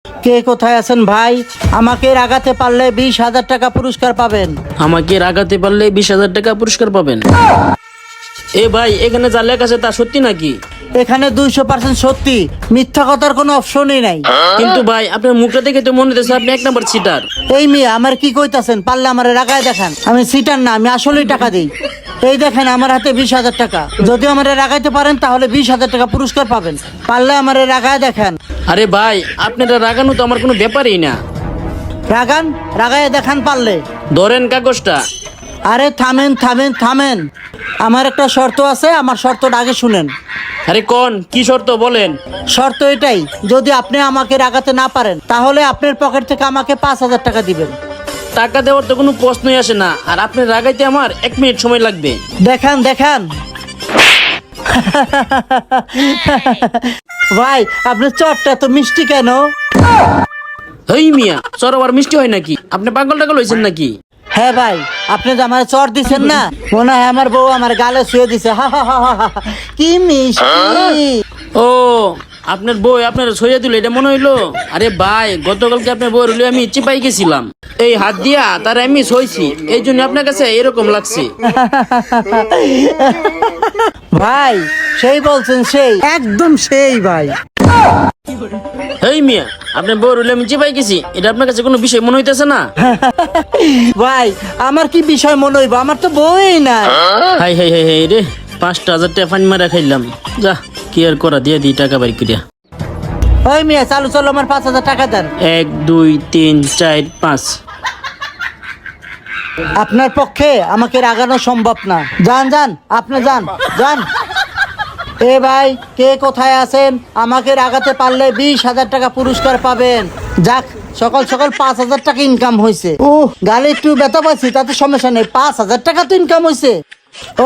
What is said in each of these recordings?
কে কোথায় আছেন ভাই? আমাকে রাগাতে পারলে 20,000 টাকা পুরস্কার পাবেন। আমাকে রাগাতে পারলে 20,000 টাকা পুরস্কার পাবেন। এ ভাই, এখানে যা লেখা আছে তা সত্যি নাকি? এখানে 200% সত্যি, মিথ্যা কথার কোনো অপশনই নাই। কিন্তু ভাই, আপনার মুখটা দেখে তো মনে হচ্ছে আপনি এক নাম্বার চিটার। এই মেয়ে আমার কি কইতাছেন? পারলে আমারে রাগায় দেখান। আমি সিটার না, আমি আসলেই টাকা দিই। এই দেখেন আমার হাতে 20,000 টাকা। যদি আমারে রাগাইতে পারেন তাহলে 20,000 টাকা পুরস্কার পাবেন। পারলে আমারে রাগায় দেখান। আরে ভাই, আপনারা রাগানো তো আমার কোনো ব্যাপারই না। রাগান, রাগায় দেখান পারলে। ধরেন কাগজটা। আরে থামেন থামেন থামেন, আমার একটা শর্ত আছে, আমার শর্তটা আগে শুনেন। আরে কোন কি শর্ত বলেন? শর্ত এটাই, যদি আপনি আমাকে রাগাতে না পারেন তাহলে আপনার পকেট থেকে আমাকে 5,000 টাকা দিবেন। টাকা দেওয়ার তো কোনো প্রশ্নই আসে না, আর আপনি রাগাইতে আমার 1 মিনিট সময় লাগবে। দেখান দেখান। ভাই আপনার চটটা তো মিষ্টি কেন? হেই মিয়া, চর আবার মিষ্টি হয় নাকি? আপনি পাগল টাগল হয়েছেন নাকি? হ্যাঁ ভাই, আপনি যে আমার চর দিছেন না, মনে হয় আমার বউ আমার গালে শুয়ে দিছে। হা হা হা হা হা। কি মিষ্টি। ও, আপনার বই আপনার ছইয়া দিল এটা মনে হইলো? আরে ভাই, গতকালকে আপনার বই রইলে আমি চিপাই গেছিলাম, এই হাত দিয়া তার আমি ছইছি, এই জন্য আপনার কাছে এরকম লাগছে। ভাই সেই বলছেন, সেই একদম সেই ভাই। হেই মিয়া, আপনার বই রইলে আমি চিপাই গেছি, এটা আপনার কাছে কোনো বিষয় মনে হইতেছে না? ভাই আমার কি বিষয় মনে হইব? আমার তো বই না। হাই হাই হাই হাই রে, 5,000 টাকা ফাইন মারা খাইলাম। যা, কি আর করা, দিয়ে দিই টাকা বাড়ি করিয়া। ওই মিয়া চালু চলো, আমার 5,000 টাকা দেন। 1 2 3 4 5। আপনার পক্ষে আমাকে রাগানো সম্ভব না। যান যান, আপনি যান যান। এ ভাই, কে কোথায় আছেন? আমাকে রাগাতে পারলে 20,000 টাকা পুরস্কার পাবেন। যাক, সকাল সকাল 5,000 টাকা ইনকাম হয়েছে। গালে একটু ব্যথা পাচ্ছি, তাতে সমস্যা নেই। 5,000 টাকা তো ইনকাম হয়েছে।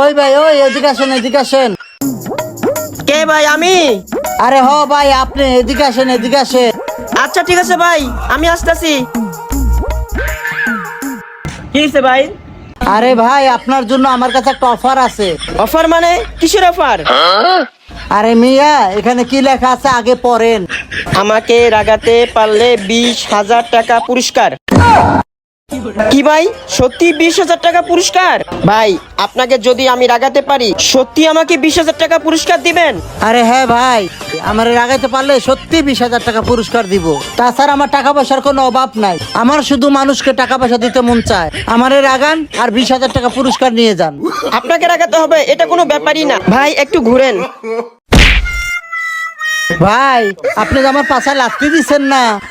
ওই ভাই, ওই এদিকে আসেন, এদিকে আসেন। কে ভাই? আমি? আরে হ ভাই, আপনি এদিকে আসেন, এদিকে আসেন। আচ্ছা ঠিক আছে ভাই, আমি আসতেছি। কি হয়েছে ভাই? আরে ভাই, আপনার জন্য আমার কাছে একটা অফার আছে। অফার মানে? কিসের অফার? আরে মিয়া, এখানে কি লেখা আছে আগে পড়েন। আমাকে রাগাতে পারলে 20,000 টাকা পুরস্কার। কি ভাই, সত্যি 20,000 টাকা পুরস্কার? ভাই, আপনাকে যদি আমি রাগাতে পারি, সত্যি আমাকে 20,000 টাকা পুরস্কার দিবেন? আরে হ্যাঁ ভাই, আমার রাগাইতে পারলে সত্যি 20,000 টাকা পুরস্কার দিব। তাছাড়া আমার টাকা পয়সার কোনো অভাব নাই। আমার শুধু মানুষকে টাকা পয়সা দিতে মন চায়। আমারে রাগান আর 20,000 টাকা পুরস্কার নিয়ে যান। আপনাকে রাগাতে হবে এটা কোনো ব্যাপারই না। ভাই একটু ঘুরেন। ভাই আপনি যে আমার পাছায় লাথি দিচ্ছেন না,